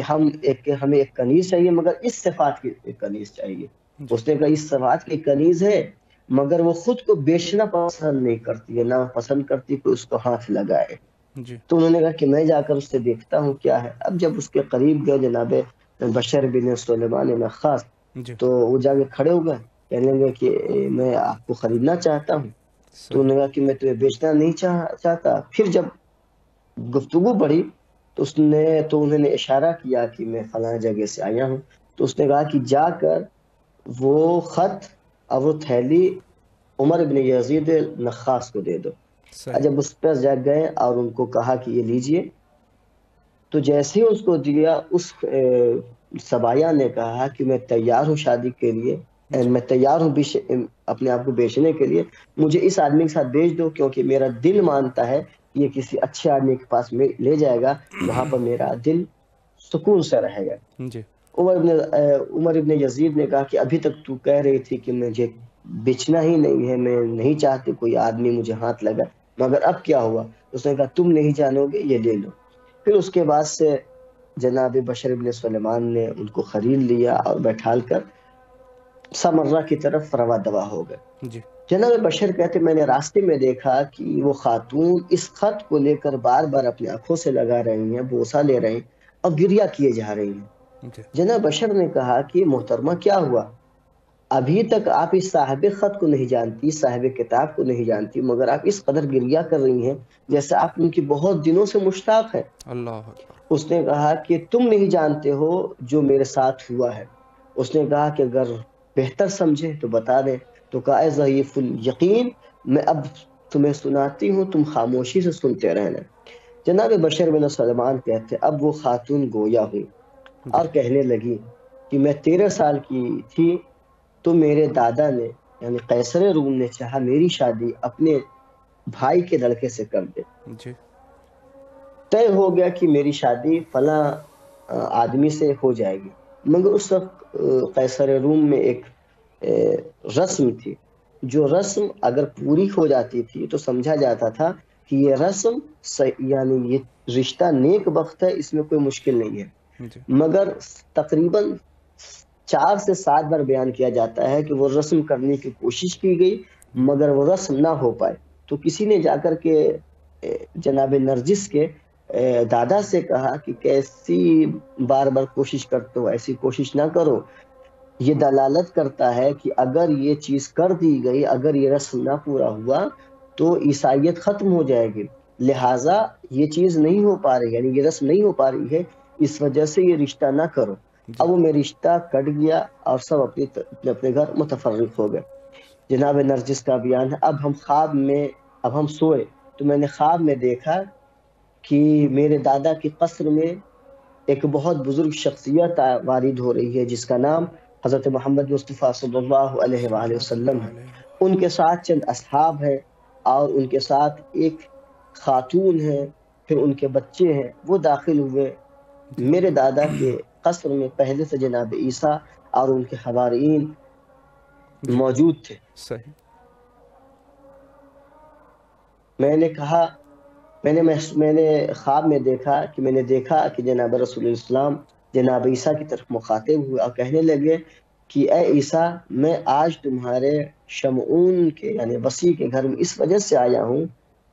B: ہمیں ایک کنیز چاہیے مگر اس صفات کی ایک کنیز چاہیے.
A: جی
B: اس نے کہا اس صفات کی کنیز ہے مگر وہ خود کو بیچنا پسند نہیں کرتی ہے، نہ پسند کرتی کہ اس کو ہاتھ لگائے.
A: جی
B: تو انہوں نے کہا کہ میں جا کر اس سے دیکھتا ہوں کیا ہے. اب جب اس کے قریب گئے جناب بشر بن سلیمان نخاس،
A: جی
B: تو وہ جا کے کھڑے ہو گئے، کہنے لگے کہ میں آپ کو خریدنا چاہتا ہوں. تو انہوں
A: صحیح
B: نے کہا کہ میں تمہیں بیچنا نہیں چاہتا. پھر جب گفتگو بڑھی تو انہوں نے اشارہ کیا کہ میں فلاں جگہ سے آیا ہوں. تو اس نے کہا کہ جا کر وہ خط اور وہ تھیلی عمر بن یزید نخاس کو دے دو.
A: صحیح
B: جب اس پر جا گئے اور ان کو کہا کہ یہ لیجئے، تو جیسے ہی اس کو دیا، اس سبایا نے کہا کہ میں تیار ہوں شادی کے لیے،
A: جی
B: میں تیار ہوں اپنے آپ کو بیچنے کے لیے. مجھے اس آدمی کے ساتھ بیچ دو کیونکہ میرا دل مانتا ہے یہ کسی اچھے آدمی کے پاس لے جائے گا، وہاں پر میرا دل سکون سے رہے گا.
A: جی
B: عمر ابن یزید نے کہا کہ ابھی تک تو کہہ رہی تھی کہ مجھے بیچنا ہی نہیں ہے، میں نہیں چاہتی کوئی آدمی مجھے ہاتھ لگا، مگر اب کیا ہوا؟ اس نے کہا تم نہیں جانو گے، یہ لے لو. پھر اس کے بعد سے جناب بشر ابن سلیمان نے ان کو خرید لیا اور بیٹھال کر سمرہ کی طرف روا دوا ہو گئے.
A: جی
B: جناب بشر کہتے میں نے راستے میں دیکھا کہ وہ خاتون اس خط کو لے کر بار بار اپنی آنکھوں سے لگا رہی ہیں، بوسہ لے رہی ہیں اور گریہ کیے جا رہی ہیں.
A: جی
B: جناب بشر نے کہا کہ محترمہ کیا ہوا؟ ابھی تک آپ اس صاحب خط کو نہیں جانتی، صاحب کتاب کو نہیں جانتی، مگر آپ اس قدر گریہ کر رہی ہیں جیسے آپ ان کی بہت دنوں سے مشتاق ہیں.
A: اللہ اکبر
B: اس نے کہا کہ تم نہیں جانتے ہو جو میرے ساتھ ہوا ہے. اس نے کہا کہ اگر بہتر سمجھے تو بتا دیں. تو کہا اے ضعیف الیقین، میں اب تمہیں سناتی ہوں، تم خاموشی سے سنتے رہنا. جناب بشر بن سلمان کہتے اب وہ خاتون گویا ہوئی
A: جی
B: اور کہنے لگی کہ میں 13 سال کی تھی تو میرے دادا نے یعنی قیصر روم نے چاہا میری شادی اپنے بھائی کے لڑکے سے کر دے.
A: جی
B: طے ہو گیا کہ میری شادی فلاں آدمی سے ہو جائے گی. مگر اس وقت قیصر روم میں ایک رسم تھی، جو رسم اگر پوری ہو جاتی تھی تو سمجھا جاتا تھا کہ یہ رسم یعنی یہ رشتہ نیک بخت ہے، اس میں کوئی مشکل نہیں ہے.
A: جی
B: مگر تقریباً 4 سے 7 بار بیان کیا جاتا ہے کہ وہ رسم کرنے کی کوشش کی گئی مگر وہ رسم نہ ہو پائے. تو کسی نے جا کر کے جناب نرجس کے دادا سے کہا کہ کیسی بار بار کوشش کرتے ہو، ایسی کوشش نہ کرو. یہ دلالت کرتا ہے کہ اگر یہ چیز کر دی گئی، اگر یہ رسم نہ پورا ہوا تو عیسائیت ختم ہو جائے گی، لہٰذا یہ چیز نہیں ہو پا رہی، یعنی یہ رسم نہیں ہو پا رہی ہے، اس وجہ سے یہ رشتہ نہ کرو.
A: جی
B: اب وہ میں رشتہ کٹ گیا اور سب اپنے گھر متفرق ہو گئے. جناب نرجس کا بیان ہے اب ہم سوئے تو میں نے خواب میں دیکھا کہ میرے دادا کی قصر میں ایک بہت بزرگ شخصیت وارد ہو رہی ہے جس کا نام حضرت محمد مصطفیٰ صلی اللہ علیہ وآلہ
A: صلی
B: وسلم
A: اللہ
B: ہے.
A: علیہ
B: ان کے ساتھ چند اصحاب ہیں اور ان کے ساتھ ایک خاتون ہے، پھر ان کے بچے ہیں. وہ داخل ہوئے
A: جی
B: میرے دادا کے قصر میں. پہلے سے جناب عیسیٰ اور ان کے حوارئین
A: جی
B: موجود تھے.
A: صحیح
B: میں نے کہا میں نے خواب میں دیکھا کہ جناب رسول اسلام جناب عیسیٰ کی طرف مخاطب ہوئے اور کہنے لگے کہ اے عیسیٰ، میں آج تمہارے شمعون کے یعنی وسیع کے گھر میں اس وجہ سے آیا ہوں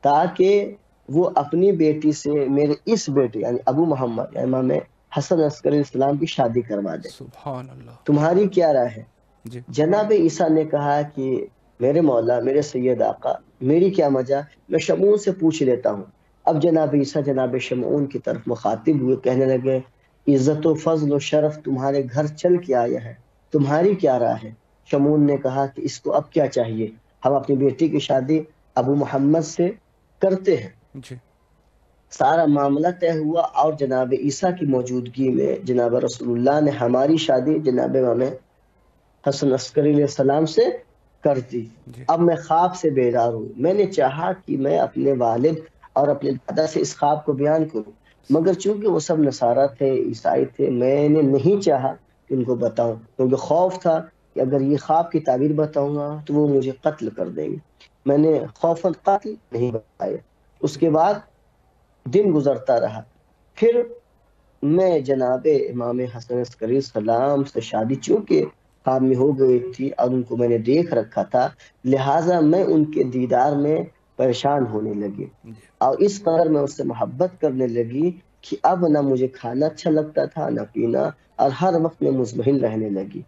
B: تاکہ وہ اپنی بیٹی سے میرے اس بیٹے یعنی ابو محمد یعنی امام حسن عسکری السلام کی شادی کروا دے،
A: سبحان اللہ.
B: تمہاری کیا رائے ہے؟
A: جی
B: جناب عیسیٰ نے کہا کہ میرے مولا، میرے سید آقا، میری کیا مجال، میں شمعون سے پوچھ لیتا ہوں۔ اب جناب عیسیٰ جناب شمعون کی طرف مخاطب ہوئے، کہنے لگے عزت و فضل و شرف تمہارے گھر چل کے آیا ہے، تمہاری کیا رائے ہے؟ شمعون نے کہا کہ اس کو اب کیا چاہیے، ہم اپنی بیٹی کی شادی ابو محمد سے کرتے ہیں۔
A: جی
B: سارا معاملہ طے ہوا اور جناب عیسیٰ کی موجودگی میں جناب رسول اللہ نے ہماری شادی جناب امام حسن عسکری علیہ السلام سے کر دی۔
A: جی
B: اب میں خواب سے بیدار ہوں، میں نے چاہا کہ میں اپنے والد اور اپنے دادا سے اس خواب کو بیان کروں، مگر چونکہ وہ سب نصارہ تھے، عیسائی تھے، میں نے نہیں چاہا کہ ان کو بتاؤں، کیونکہ خوف تھا کہ اگر یہ خواب کی تعبیر بتاؤں گا تو وہ مجھے قتل کر دیں گے۔ میں نے خوفاً قتل نہیں بتایا۔ اس کے بعد دن گزرتا رہا، پھر میں جناب امام حسن عسکری السلام سے شادی چونکہ خواب میں ہو گئی تھی اور ان کو میں نے دیکھ رکھا تھا، لہٰذا میں ان کے دیدار میں پریشان ہونے لگی اور اس قدر میں اس سے محبت کرنے لگی کہ اب نہ مجھے کھانا اچھا لگتا تھا نہ پینا، اور ہر وقت میں مطمئن رہنے لگی،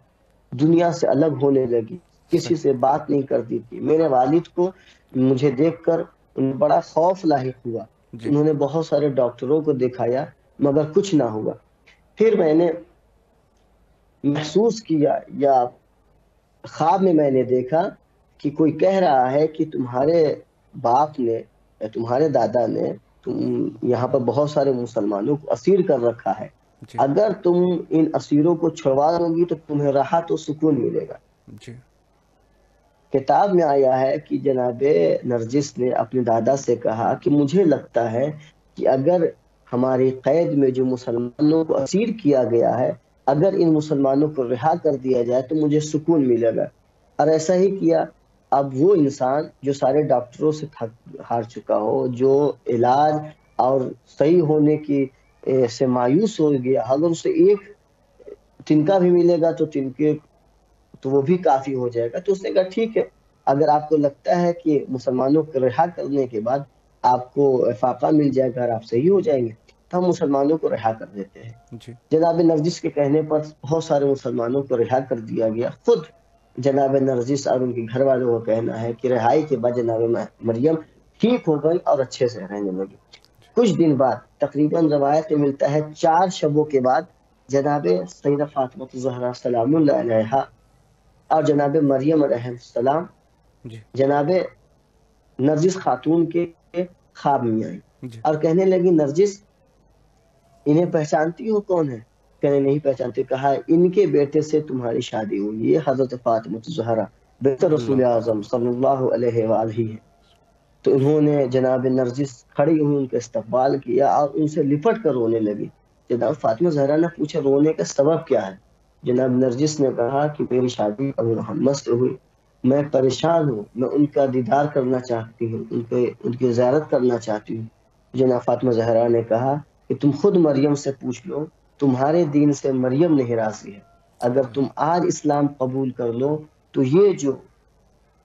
B: دنیا سے الگ ہونے لگی، کسی سے بات نہیں کرتی تھی۔ میرے والد کو مجھے دیکھ کر انہیں بڑا خوف لاحق ہوا،
A: جی
B: انہوں نے بہت سارے ڈاکٹروں کو دکھایا مگر کچھ نہ ہوا۔ پھر میں نے محسوس کیا یا خواب میں نے دیکھا کہ کوئی کہہ رہا ہے کہ تمہارے باپ نے یا تمہارے دادا نے تم یہاں پر بہت سارے مسلمانوں کو اسیر کر رکھا ہے،
A: جی
B: اگر تم ان اسیروں کو چھڑوا دو گی تو تمہیں راحت و سکون ملے گا۔
A: جی
B: کتاب میں آیا ہے کہ جناب نرجس نے اپنے دادا سے کہا کہ مجھے لگتا ہے کہ اگر ہماری قید میں جو مسلمانوں کو اسیر کیا گیا ہے، اگر ان مسلمانوں کو رہا کر دیا جائے تو مجھے سکون ملے گا، اور ایسا ہی کیا۔ اب وہ انسان جو سارے ڈاکٹروں سے تھک ہار چکا ہو، جو علاج اور صحیح ہونے کی سے مایوس ہو گیا، اگر اسے ایک تنکا بھی ملے گا تو وہ بھی کافی ہو جائے گا۔ تو اس نے کہا ٹھیک ہے، اگر آپ کو لگتا ہے کہ مسلمانوں کو رہا کرنے کے بعد آپ کو افاقہ مل جائے گا اور آپ صحیح ہو جائیں گے تو ہم مسلمانوں کو رہا کر دیتے ہیں۔
A: جی
B: جناب نرجس کے کہنے پر بہت سارے مسلمانوں کو رہا کر دیا گیا۔ خود جناب نرجس اور ان کے گھر والوں کا کہنا ہے کہ رہائی کے بعد جناب مریم ٹھیک ہو گئی اور اچھے سے رہنے لگی۔ کچھ دن بعد تقریباً روایت میں ملتا ہے 4 شبوں کے بعد جناب سیدہ فاطمہ الزہرا سلام اللہ علیہا اور جناب مریم علیہ السلام
A: جی
B: جناب نرجس خاتون کے خواب میں آئی
A: جی
B: اور کہنے لگی نرجس انہیں پہچانتی ہو کون ہے؟ کہنے نہیں پہچانتی۔ کہا ان کے بیٹے سے تمہاری شادی ہوئی، یہ حضرت فاطمہ الزہرا بیت رسول
A: اللہ
B: اعظم صلی اللہ علیہ وآلہ ہے۔ تو انہوں نے جناب نرجس کھڑی ہوئی ان کا استقبال کیا اور ان سے لپٹ کر رونے لگی۔ جناب فاطمہ زہرا نے پوچھا رونے کا سبب کیا ہے؟ جناب نرجس نے کہا کہ میری شادی ابو محمد سے ہوئی، میں پریشان ہوں، میں ان کا دیدار کرنا چاہتی ہوں، ان کی زیارت کرنا چاہتی ہوں۔ جناب فاطمہ زہرا نے کہا کہ تم خود مریم سے پوچھ لو، تمہارے دین سے مریم نہیں راضی ہے، اگر تم آج اسلام قبول کر لو تو یہ جو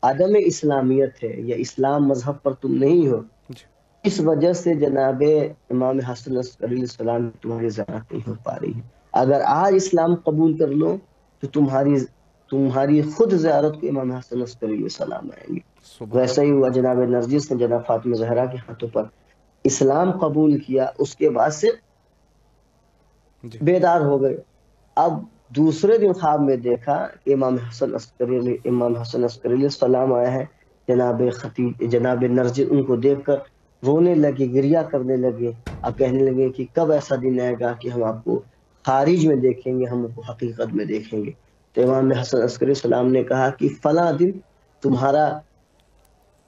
B: عدم اسلامیت ہے یا اسلام مذہب پر تم نہیں ہو،
A: جی
B: اس وجہ سے جناب امام حسن علیہ السلام تمہاری زیارت نہیں ہو پا رہی ہے، اگر آج اسلام قبول کر لو تو تمہاری خود زیارت کو امام حسن علیہ السلام آئیں گے۔
A: سبحان
B: ویسا ہی ہوا، جناب نرجس نے جناب فاطمہ زہرا کے ہاتھوں پر اسلام قبول کیا، اس کے بعد سے
A: جی
B: بیدار ہو گئے۔ اب دوسرے دن خواب میں دیکھا کہ امام حسن عسکری علیہ السلام آیا ہے، جناب نرجس ان کو دیکھ کر رونے لگے، گریہ کرنے لگے اور کہنے لگے کہ کب ایسا دن آئے گا کہ ہم آپ کو خارج میں دیکھیں گے، ہم کو حقیقت میں دیکھیں گے۔ تو امام حسن عسکری السلام نے کہا کہ فلاں دن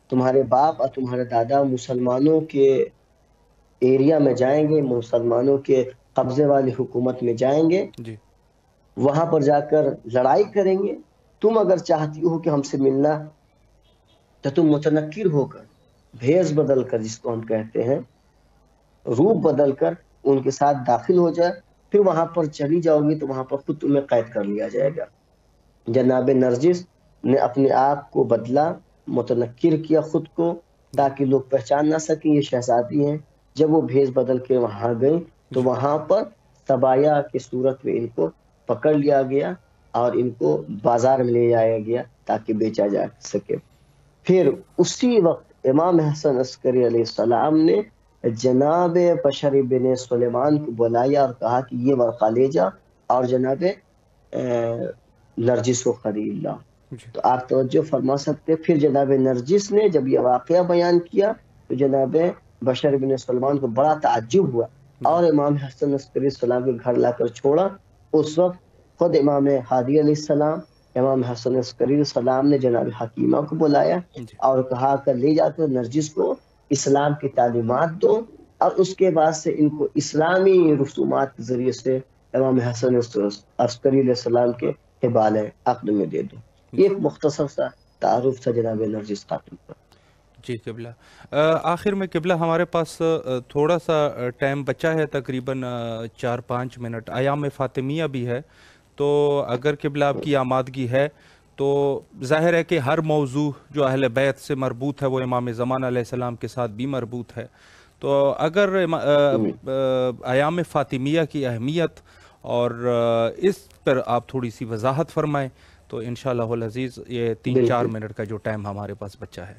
B: تمہارے باپ اور تمہارے دادا مسلمانوں کے ایریا میں جائیں گے، مسلمانوں کے قبضے والی حکومت میں جائیں گے،
A: جی
B: وہاں پر جا کر لڑائی کریں گے۔ تم اگر چاہتی ہو کہ ہم سے ملنا تو تم متنکر ہو کر، بھیس بدل کر، جس کو ہم کہتے ہیں، روپ بدل کر ان کے ساتھ داخل ہو جائے، پھر وہاں پر چلی جاؤ گی تو وہاں پر خود تمہیں قید کر لیا جائے گا۔ جناب نرجس نے اپنے آپ کو بدلا، متنکر کیا خود کو تاکہ لوگ پہچان نہ سکیں یہ شہزادی ہیں۔ جب وہ بھیس بدل کے وہاں گئی تو وہاں پر سبایا کی صورت میں ان کو پکڑ لیا گیا اور ان کو بازار میں لے جایا گیا تاکہ بیچا جا سکے۔ پھر اسی وقت امام حسن عسکری علیہ السلام نے جناب بشر بن سلیمان کو بلایا اور کہا کہ یہ ورقہ لے جا اور جناب نرجس کو خرید لا۔ تو آپ توجہ فرما سکتے ہیں، پھر جناب نرجس نے جب یہ واقعہ بیان کیا تو جناب بشر بن سلمان کو بڑا تعجب ہوا اور امام حسن عسکری السلام کے گھر لا کر چھوڑا۔ اس وقت خود امام ہادی علیہ السلام، امام حسن عسکری السلام نے جناب حکیمہ کو بلایا اور کہا کہ لے جا کر نرجس کو اسلام کی تعلیمات دو اور اس کے بعد سے ان کو اسلامی رسومات کے ذریعے سے امام حسن عسکری علیہ السلام کے حبال عقد میں دے دو۔ یہ ایک مختصر سا تعارف تھا جناب نرجس خاتون پر۔
A: جی قبلہ، آخر میں قبلہ ہمارے پاس تھوڑا سا ٹائم بچا ہے، تقریباً 4-5 منٹ، ایام فاطمیہ بھی ہے، تو اگر قبلہ آپ کی آمادگی ہے تو ظاہر ہے کہ ہر موضوع جو اہل بیت سے مربوط ہے وہ امام زمان علیہ السلام کے ساتھ بھی مربوط ہے، تو اگر ایام فاطمیہ کی اہمیت اور اس پر آپ تھوڑی سی وضاحت فرمائیں تو انشاءاللہ العزیز یہ 3-4 منٹ کا جو ٹائم ہمارے پاس بچا ہے۔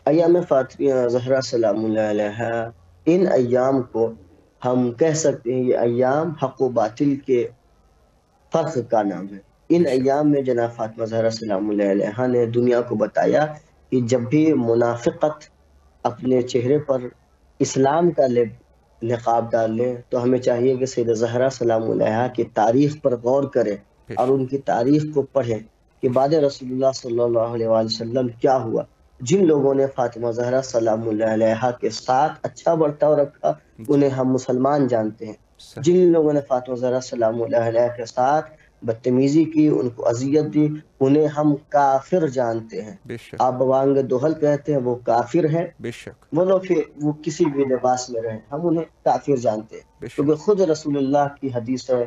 B: ایام فاطمیہ زہرا سلام اللہ علیہ، ان ایام کو ہم کہہ سکتے ہیں یہ ایام حق و باطل کے فرق کا نام ہے۔ ان ایام میں جناب فاطمہ زہرا سلام اللہ علیہ نے دنیا کو بتایا کہ جب بھی منافقت اپنے چہرے پر اسلام کا نقاب ڈال لیں تو ہمیں چاہیے کہ سیدہ زہرا سلام علیہ کی تاریخ پر غور کریں اور ان کی تاریخ کو پڑھیں کہ بعد رسول اللہ صلی اللہ علیہ وسلم کیا ہوا۔ جن لوگوں نے فاطمہ زہرا سلام اللہ علیہ کے ساتھ اچھا برتاؤ رکھا انہیں ہم مسلمان جانتے ہیں، جن لوگوں نے فاطمہ زہرا سلام اللہ علیہ کے ساتھ بدتمیزی کی، ان کو اذیت دی، انہیں ہم کافر جانتے ہیں۔ آپ بوانگ دوہل کہتے ہیں وہ کافر ہیں، وہ لوگ وہ کسی بھی لباس میں رہیں ہم انہیں کافر جانتے ہیں، کیونکہ خود رسول اللہ کی حدیث ہے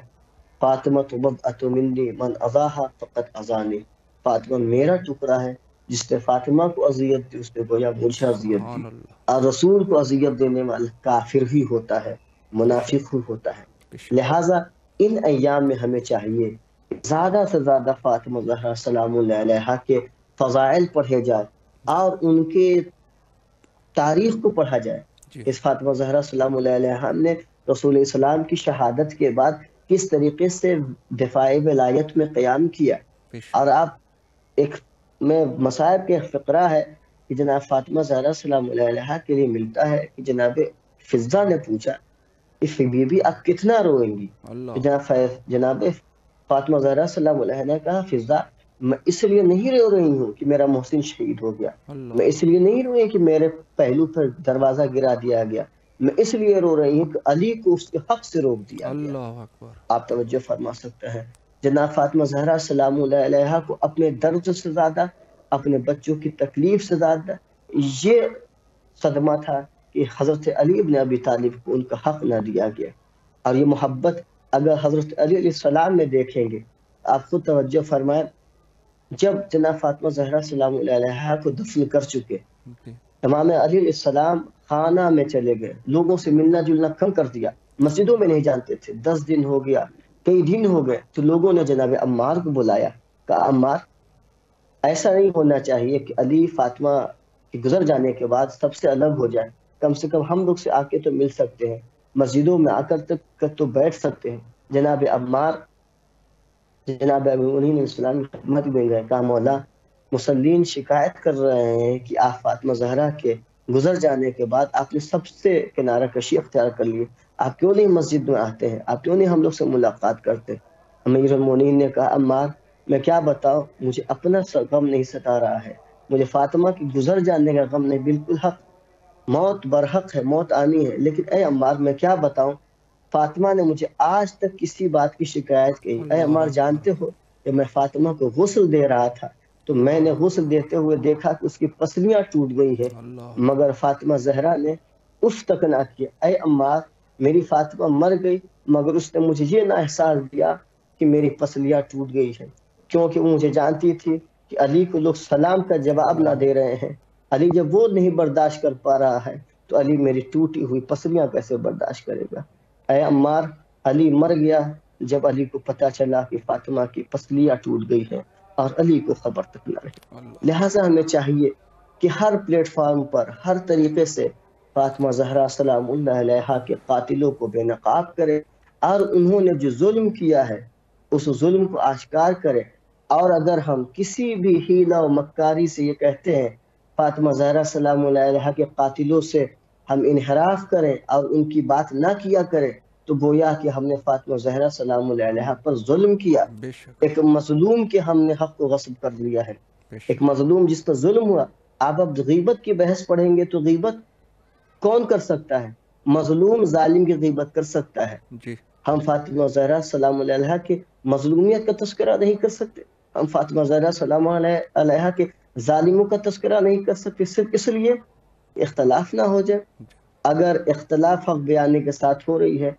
B: فاطمہ بضعۃ منی من اذاہا فقد اذانی، فاطمہ میرا ٹکڑا ہے، جس نے فاطمہ کو اذیت دی اس نے گویا مجھے اذیت دی، اور رسول کو اذیت دینے والا کافر ہی ہوتا ہے، منافق ہی ہوتا ہے۔ لہٰذا ان ایام میں ہمیں چاہیے زیادہ سے زیادہ فاطمہ زہرا سلام اللہ علیہ کے فضائل پڑھے جائے اور ان کے تاریخ کو پڑھا جائے۔ اس فاطمہ زہرا سلام اللہ علیہ نے رسول اسلام کی شہادت کے بعد کس طریقے سے دفاع ولایت میں قیام کیا، اور آپ ایک میں مصائب کے فقرہ ہے کہ جناب فاطمہ زہرا سلام اللہ علیہ کے لیے ملتا ہے کہ جناب فضہ نے پوچھا کہ بی بی آپ کتنا روئیں گی، جناب فاطمہ زہرا سلام علیہ نے کہا فضہ میں اس لیے نہیں رو رہی ہوں کہ میرا محسن شہید ہو گیا، میں اس لیے نہیں روئی کہ میرے پہلو پر دروازہ گرا دیا گیا، میں اس لیے رو رہی ہوں کہ علی کو اس کے حق سے روک دیا گیا۔ آپ توجہ فرما سکتے ہیں جناب فاطمہ زہرا سلام اللہ علیہ کو اپنے درد سے زیادہ، اپنے بچوں کی تکلیف سے زیادہ یہ صدمہ تھا کہ حضرت علی بن ابی طالب کو ان کا حق نہ دیا گیا، اور یہ محبت اگر حضرت علی علیہ السلام میں دیکھیں گے، آپ خود توجہ فرمائیں، جب جناب فاطمہ زہرا سلام اللہ علیہ کو دفن کر چکے، امام علی علیہ السلام خانہ میں چلے گئے، لوگوں سے ملنا جلنا کم کر دیا، مسجدوں میں نہیں جانتے تھے، 10 دن ہو گیا، کئی دن ہو گئے، تو لوگوں نے جناب عمار کو بلایا، کہا عمار ایسا نہیں ہونا چاہیے کہ علی فاطمہ کے گزر جانے کے بعد سب سے الگ ہو جائے، کم سے کم ہم لوگ سے آ کے تو مل سکتے ہیں، مسجدوں میں آ کر تک تو بیٹھ سکتے ہیں۔ جناب عمار جناب امین اسلام کی خدمت میں گئے، کہا مولا مسلمین شکایت کر رہے ہیں کہ آپ فاطمہ زہرا کے گزر جانے کے بعد آپ نے سب سے کنارہ کشی اختیار کر لی، آپ کیوں نہیں مسجد میں آتے ہیں، آپ کیوں نہیں ہم لوگ سے ملاقات کرتے؟ امیر المومنین نے کہا عمار میں کیا بتاؤں، مجھے اپنا غم نہیں ستا رہا ہے، مجھے فاطمہ کی گزر جانے کا غم نہیں، بالکل حق، موت برحق ہے، موت آنی ہے، لیکن اے عمار میں کیا بتاؤں، فاطمہ نے مجھے آج تک کسی بات کی شکایت کی، اے عمار جانتے ہو کہ میں فاطمہ کو غسل دے رہا تھا تو میں نے غسل دیتے ہوئے دیکھا کہ اس کی پسلیاں ٹوٹ گئی ہیں، مگر فاطمہ زہرا نے اف تک نہ کیا. اے عمار میری فاطمہ مر گئی مگر اس نے مجھے یہ نہ احساس دیا کہ میری پسلیاں ٹوٹ گئی ہیں، کیونکہ وہ مجھے جانتی تھی کہ علی کو لوگ سلام کا جواب نہ دے رہے ہیں. علی جب وہ نہیں برداشت کر پا رہا ہے تو علی میری ٹوٹی ہوئی پسلیاں کیسے برداشت کرے گا. اے عمار علی مر گیا جب علی کو پتہ چلا کہ فاطمہ کی پسلیاں ٹوٹ گئی ہیں اور علی کو خبر تک نہ رہی. لہٰذا ہمیں چاہیے کہ ہر پلیٹ فارم پر ہر طریقے سے فاطمہ زہرا سلام اللہ علیہا کے قاتلوں کو بے نقاب کرے اور انہوں نے جو ظلم کیا ہے اس ظلم کو آشکار کرے. اور اگر ہم کسی بھی حیلہ و مکاری سے یہ کہتے ہیں فاطمہ زہرا سلام اللہ علیہا کے قاتلوں سے ہم انحراف کریں اور ان کی بات نہ کیا کریں تو گویا کہ ہم نے فاطمہ زہرا سلام اللہ علیہا پر ظلم کیا. ایک مظلوم کے ہم نے حق کو غصب کر لیا ہے، ایک مظلوم جس پر ظلم ہوا. آپ اب غیبت کی بحث پڑھیں گے تو غیبت کون کر سکتا ہے؟ مظلوم ظالم کی غیبت کر سکتا ہے. ہم فاطمہ زہرا سلام علیہا کے مظلومیت کا تذکرہ نہیں کر سکتے، ہم فاطمہ زہرا سلام علیہا کے ظالموں کا تذکرہ نہیں کر سکتے، صرف اس لیے اختلاف نہ ہو جائے. اگر اختلاف حق بیانی کے ساتھ ہو رہی ہے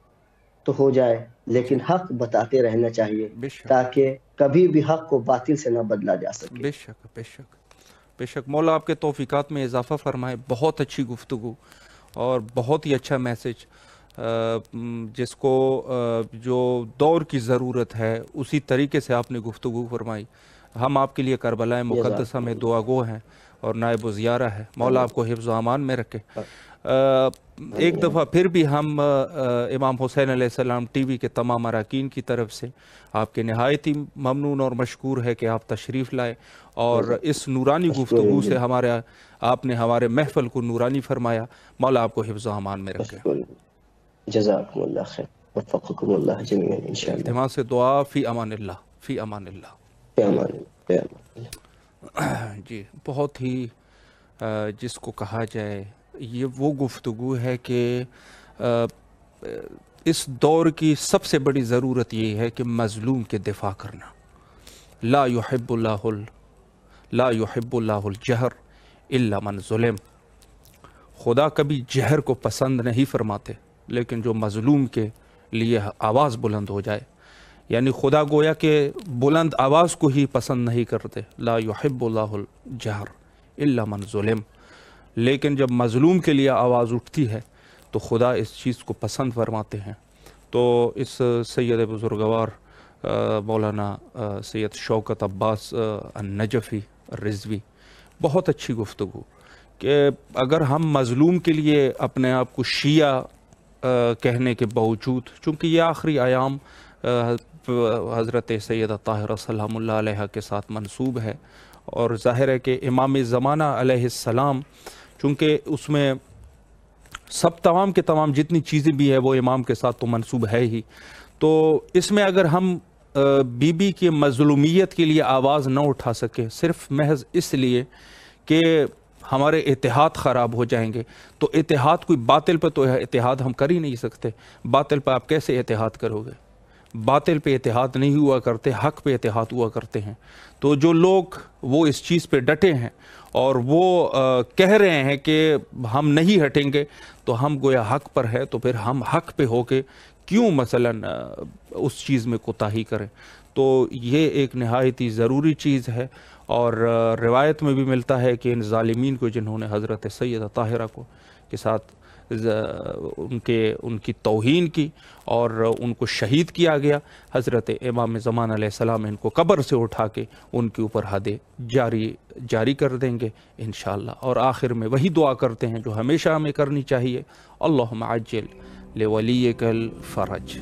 B: تو ہو جائے، لیکن حق بتاتے رہنا چاہیے تاکہ کبھی بھی حق کو باطل سے نہ بدلا جا سکے.
A: بے شک بے شک بے شک. مولا آپ کے توفیقات میں اضافہ فرمائے. بہت اچھی گفتگو اور بہت ہی اچھا میسج، جس کو جو دور کی ضرورت ہے اسی طریقے سے آپ نے گفتگو فرمائی. ہم آپ کے لیے کربلا مقدسہ میں دعا گو ہیں اور نائب و زیارہ ہے. مولا آپ کو حفظ و امان میں رکھے. ایک دفعہ پھر بھی ہم امام حسین علیہ السلام ٹی وی کے تمام اراکین کی طرف سے آپ کے نہایت ہی ممنون اور مشکور ہے کہ آپ تشریف لائے اور اس نورانی گفتگو سے آپ نے ہمارے محفل کو نورانی فرمایا. مولا آپ کو حفظ و امان میں رکھے.
B: جزاکم اللہ خیر، وفقکم اللہ جمیعا انشاءاللہ.
A: اجتماع سے دعا. فی امان اللہ. فی امان اللہ.
B: فی امان اللہ. فی امان اللہ.
A: جی بہت ہی جس کو کہا جائے یہ وہ گفتگو ہے کہ اس دور کی سب سے بڑی ضرورت یہ ہے کہ مظلوم کے دفاع کرنا. لا يحب اللہ الجہر الا من ظلم. خدا کبھی جہر کو پسند نہیں فرماتے، لیکن جو مظلوم کے لیے آواز بلند ہو جائے، یعنی خدا گویا کہ بلند آواز کو ہی پسند نہیں کرتے. لا يحب اللہ الجہر الا من ظلم. لیکن جب مظلوم کے لیے آواز اٹھتی ہے تو خدا اس چیز کو پسند فرماتے ہیں. تو اس سید بزرگوار مولانا سید شوکت عباس النجفی الرضوی، بہت اچھی گفتگو کہ اگر ہم مظلوم کے لیے اپنے آپ کو شیعہ کہنے کے باوجود، چونکہ یہ آخری ایام حضرت سیدہ طاہرہ سلام اللہ علیہ کے ساتھ منسوب ہے، اور ظاہر ہے کہ امام زمانہ علیہ السلام چونکہ اس میں سب تمام کے تمام جتنی چیزیں بھی ہیں وہ امام کے ساتھ تو منسوب ہے ہی. تو اس میں اگر ہم بی بی کی مظلومیت کے لیے آواز نہ اٹھا سکے صرف محض اس لیے کہ ہمارے اتحاد خراب ہو جائیں گے، تو اتحاد کوئی باطل پہ تو اتحاد ہم کر ہی نہیں سکتے. باطل پہ آپ کیسے اتحاد کرو گے؟ باطل پہ اتحاد نہیں ہوا کرتے، حق پہ اتحاد ہوا کرتے ہیں. تو جو لوگ وہ اس چیز پہ ڈٹے ہیں اور وہ کہہ رہے ہیں کہ ہم نہیں ہٹیں گے، تو ہم گویا حق پر ہے، تو پھر ہم حق پہ ہو کے کیوں مثلا اس چیز میں کوتاہی کریں. تو یہ ایک نہایت ہی ضروری چیز ہے. اور روایت میں بھی ملتا ہے کہ ان ظالمین کو جنہوں نے حضرت سیدہ طاہرہ کو کے ساتھ ان کی توہین کی اور ان کو شہید کیا گیا، حضرت امام زمان علیہ السلام ان کو قبر سے اٹھا کے ان کے اوپر حد جاری کر دیں گے انشاءاللہ. اور آخر میں وہی دعا کرتے ہیں جو ہمیشہ ہمیں کرنی چاہیے، اللہم عجل لولیک الفرج.